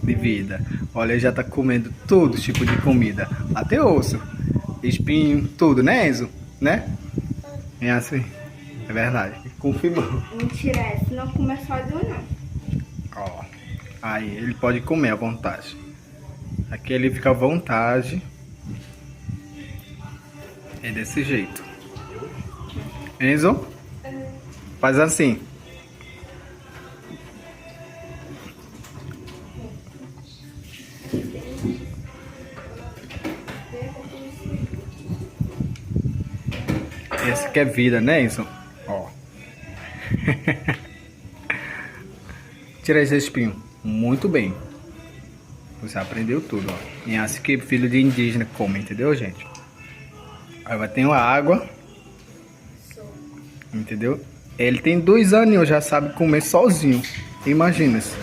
de vida. Olha, ele já tá comendo todo tipo de comida. Até osso, espinho, tudo, né, Enzo? Né? É assim. É verdade. Confirmou. Mentira, esse não come sozinho, não. Ó. Aí, ele pode comer à vontade. Aqui ele fica à vontade. É desse jeito. Enzo, faz assim. Esse que é vida, né, Enzo? Ó. Tira esse espinho. Muito bem. Você aprendeu tudo, ó. É assim que filho de indígena come, entendeu, gente? Aí vai ter uma água. Entendeu? Ele tem 2 aninhos, já sabe comer sozinho. Imagina-se.